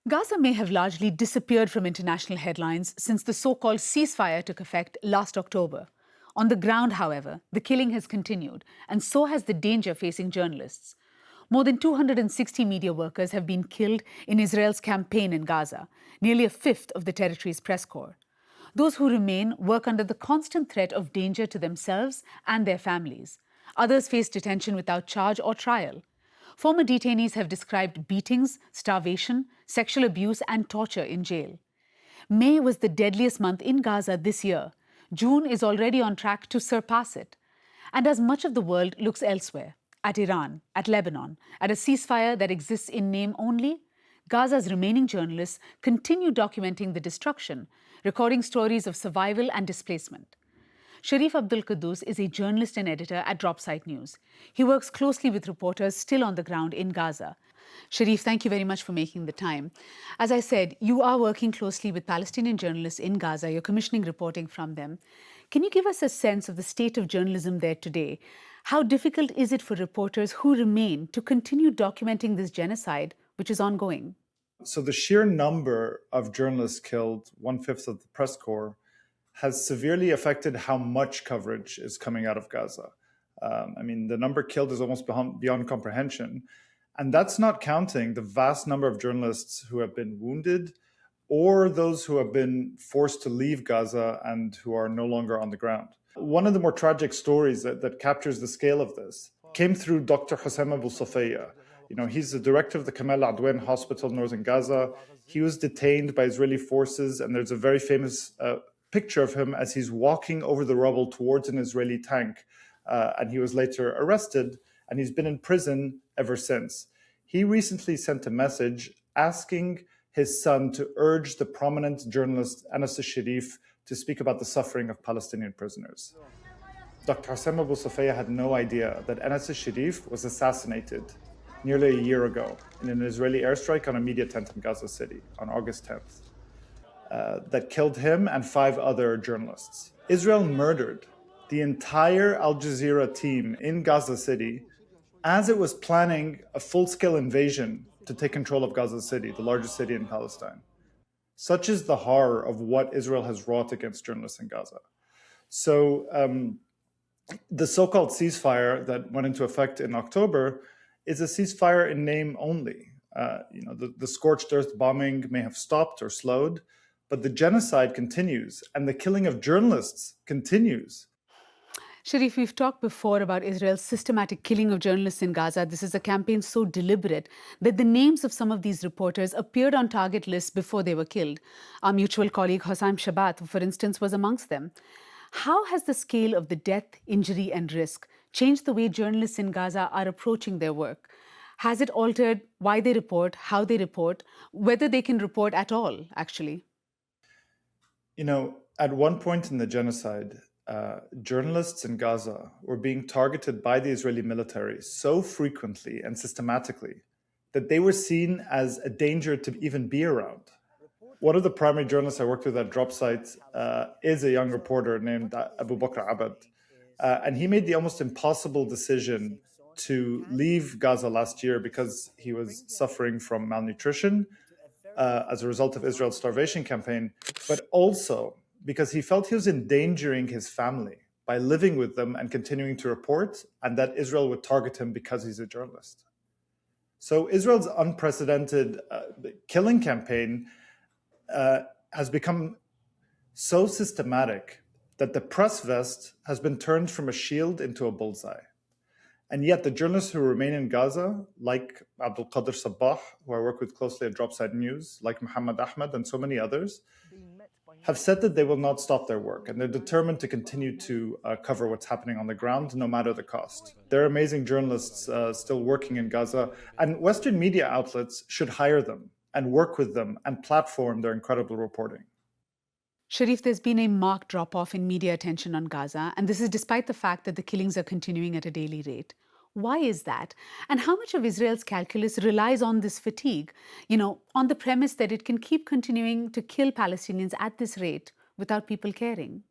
Gaza may have largely disappeared from international headlines since the so-called ceasefire took effect last October. On the ground, however, the killing has continued, and so has the danger facing journalists. More than 260 media workers have been killed in Israel's campaign in Gaza, nearly a fifth of the territory's press corps. Those who remain work under the constant threat of danger to themselves and their families. Others face detention without charge or trial. Former detainees have described beatings, starvation, sexual abuse, and torture in jail. May was the deadliest month in Gaza this year. June is already on track to surpass it. And as much of the world looks elsewhere, at Iran, at Lebanon, at a ceasefire that exists in name only, Gaza's remaining journalists continue documenting the destruction, recording stories of survival and displacement. Sharif Abdel Kouddous is a journalist and editor at Dropsite News. He works closely with reporters still on the ground in Gaza. Sharif, thank you very much for making the time. As I said, you are working closely with Palestinian journalists in Gaza. You're commissioning reporting from them. Can you give us a sense of the state of journalism there today? How difficult is it for reporters who remain to continue documenting this genocide, which is ongoing? So the sheer number of journalists killed, 1/5 of the press corps, has severely affected how much coverage is coming out of Gaza. The number killed is almost beyond comprehension. And that's not counting the vast number of journalists who have been wounded or those who have been forced to leave Gaza and who are no longer on the ground. One of the more tragic stories that captures the scale of this came through Dr. Hussam Abu Safaya. He's the director of the Kamal Adwan Hospital in northern Gaza. He was detained by Israeli forces, and there's a very famous picture of him as he's walking over the rubble towards an Israeli tank. And he was later arrested, and he's been in prison ever since. He recently sent a message asking his son to urge the prominent journalist Anas Sharif to speak about the suffering of Palestinian prisoners. Dr. Hussam Abu Safaya had no idea that Anas Sharif was assassinated nearly a year ago in an Israeli airstrike on a media tent in Gaza City on August 10th. That killed him and 5 other journalists. Israel murdered the entire Al Jazeera team in Gaza City as it was planning a full-scale invasion to take control of Gaza City, the largest city in Palestine. Such is the horror of what Israel has wrought against journalists in Gaza. So the so-called ceasefire that went into effect in October is a ceasefire in name only. The scorched earth bombing may have stopped or slowed, but the genocide continues and the killing of journalists continues. Sharif, we've talked before about Israel's systematic killing of journalists in Gaza. This is a campaign so deliberate that the names of some of these reporters appeared on target lists before they were killed. Our mutual colleague Hossam Shabat, for instance, was amongst them. How has the scale of the death, injury, and risk changed the way journalists in Gaza are approaching their work? Has it altered why they report, how they report, whether they can report at all, actually? At one point in the genocide, journalists in Gaza were being targeted by the Israeli military so frequently and systematically that they were seen as a danger to even be around. One of the primary journalists I worked with at Dropsite is a young reporter named Abu Bakr Abad. And he made the almost impossible decision to leave Gaza last year because he was suffering from malnutrition as a result of Israel's starvation campaign, but also because he felt he was endangering his family by living with them and continuing to report, and that Israel would target him because he's a journalist. So Israel's unprecedented killing campaign has become so systematic that the press vest has been turned from a shield into a bullseye. And yet the journalists who remain in Gaza, like Abdul Qadir Sabbah, who I work with closely at Dropsite News, like Muhammad Ahmed and so many others, have said that they will not stop their work, and they're determined to continue to cover what's happening on the ground, no matter the cost. They're amazing journalists still working in Gaza, and Western media outlets should hire them and work with them and platform their incredible reporting. Sharif, there's been a marked drop-off in media attention on Gaza, and this is despite the fact that the killings are continuing at a daily rate. Why is that? And how much of Israel's calculus relies on this fatigue, on the premise that it can keep continuing to kill Palestinians at this rate without people caring?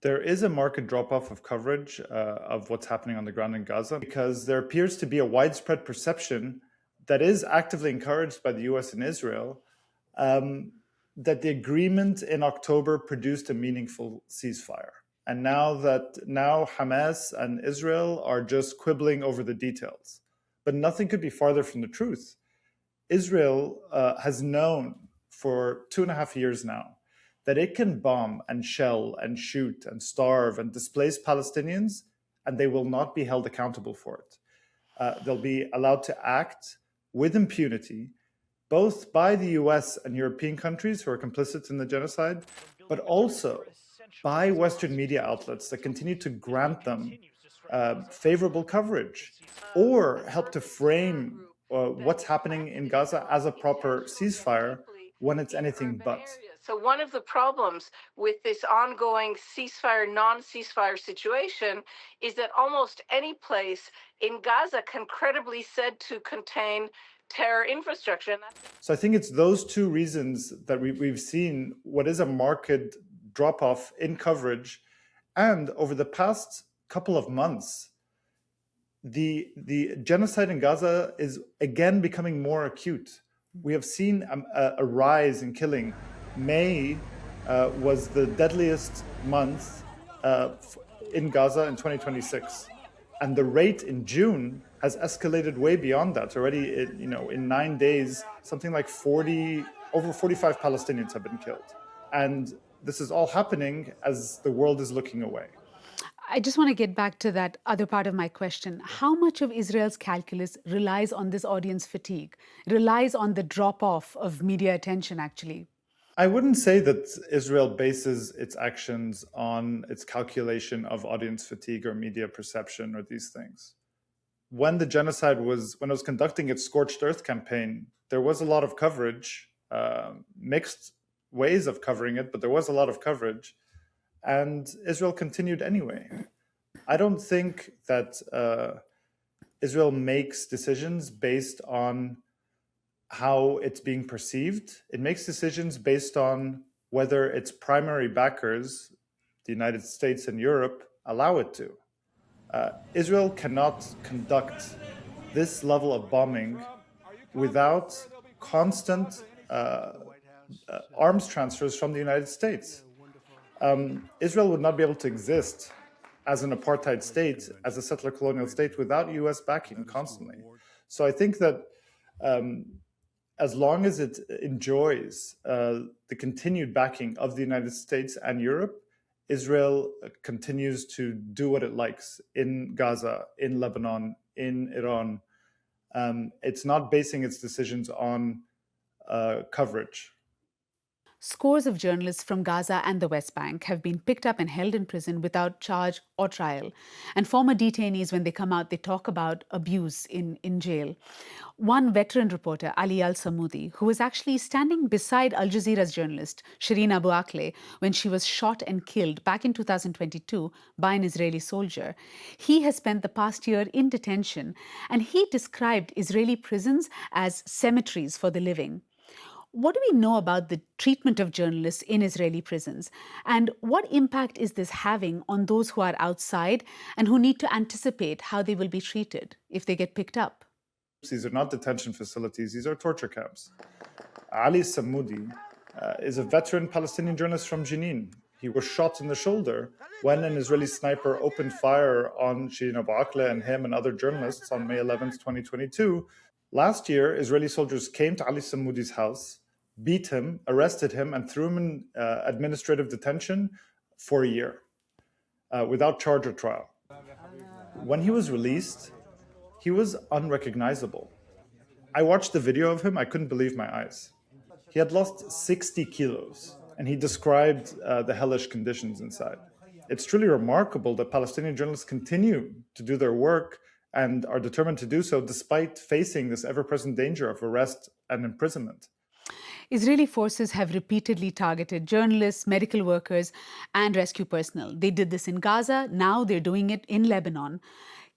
There is a marked drop-off of coverage of what's happening on the ground in Gaza because there appears to be a widespread perception that is actively encouraged by the US and Israel, that the agreement in October produced a meaningful ceasefire. And now Hamas and Israel are just quibbling over the details. But nothing could be farther from the truth. Israel has known for 2.5 years now that it can bomb and shell and shoot and starve and displace Palestinians, and they will not be held accountable for it. They'll be allowed to act with impunity, both by the US and European countries who are complicit in the genocide, but also by Western media outlets that continue to grant them favorable coverage or help to frame what's happening in Gaza as a proper ceasefire when it's anything but. So one of the problems with this ongoing ceasefire, non-ceasefire situation is that almost any place in Gaza can credibly said to contain terror infrastructure. So I think it's those two reasons that we've seen what is a marked drop-off in coverage. And over the past couple of months, the genocide in Gaza is again becoming more acute. We have seen a rise in killing. May was the deadliest month in Gaza in 2026. And the rate in June has escalated way beyond that. Already, in 9 days, something like over 45 Palestinians have been killed. And this is all happening as the world is looking away. I just want to get back to that other part of my question. How much of Israel's calculus relies on this audience fatigue, relies on the drop-off of media attention, actually? I wouldn't say that Israel bases its actions on its calculation of audience fatigue or media perception or these things. When the genocide when it was conducting its Scorched Earth campaign, there was a lot of coverage, mixed ways of covering it, but there was a lot of coverage, and Israel continued anyway. I don't think that Israel makes decisions based on how it's being perceived. It makes decisions based on whether its primary backers, the United States and Europe, allow it to. Israel cannot conduct this level of bombing without constant arms transfers from the United States. Israel would not be able to exist as an apartheid state, as a settler colonial state, without US backing constantly. So I think that as long as it enjoys the continued backing of the United States and Europe, Israel continues to do what it likes in Gaza, in Lebanon, in Iran. It's not basing its decisions on coverage. Scores of journalists from Gaza and the West Bank have been picked up and held in prison without charge or trial. And former detainees, when they come out, they talk about abuse in jail. One veteran reporter, Ali al-Samoudi, who was actually standing beside Al Jazeera's journalist, Shireen Abu Akleh, when she was shot and killed back in 2022 by an Israeli soldier, he has spent the past year in detention, and he described Israeli prisons as cemeteries for the living. What do we know about the treatment of journalists in Israeli prisons? And what impact is this having on those who are outside and who need to anticipate how they will be treated if they get picked up? These are not detention facilities, these are torture camps. Ali Samoudi is a veteran Palestinian journalist from Jenin. He was shot in the shoulder when an Israeli sniper opened fire on Shireen Abu Akleh and him and other journalists on May 11th, 2022. Last year, Israeli soldiers came to Ali Samoudi's house, beat him, arrested him, and threw him in administrative detention for a year without charge or trial. When he was released, he was unrecognizable. I watched the video of him, I couldn't believe my eyes. He had lost 60 kilos, and he described the hellish conditions inside. It's truly remarkable that Palestinian journalists continue to do their work and are determined to do so despite facing this ever-present danger of arrest and imprisonment. Israeli forces have repeatedly targeted journalists, medical workers, and rescue personnel. They did this in Gaza, now they're doing it in Lebanon.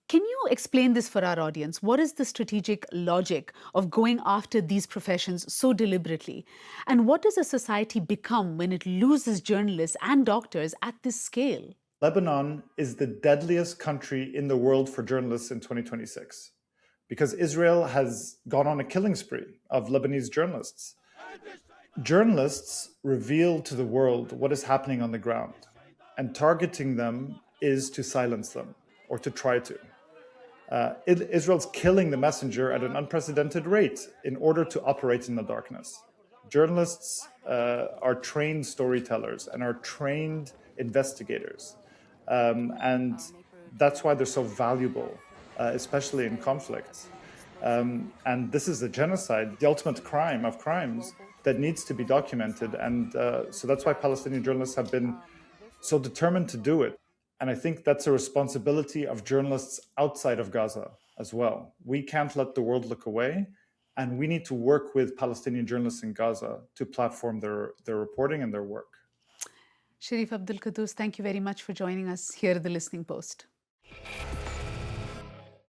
Can you explain this for our audience? What is the strategic logic of going after these professions so deliberately? And what does a society become when it loses journalists and doctors at this scale? Lebanon is the deadliest country in the world for journalists in 2026. because Israel has gone on a killing spree of Lebanese journalists. Journalists reveal to the world what is happening on the ground, and targeting them is to silence them or to try to. Israel's killing the messenger at an unprecedented rate in order to operate in the darkness. Journalists are trained storytellers and are trained investigators. And that's why they're so valuable, especially in conflicts. And this is a genocide, the ultimate crime of crimes that needs to be documented. And so that's why Palestinian journalists have been so determined to do it. And I think that's a responsibility of journalists outside of Gaza as well. We can't let the world look away, and we need to work with Palestinian journalists in Gaza to platform their reporting and their work. Sharif Abdel Kouddous, thank you very much for joining us here at the Listening Post.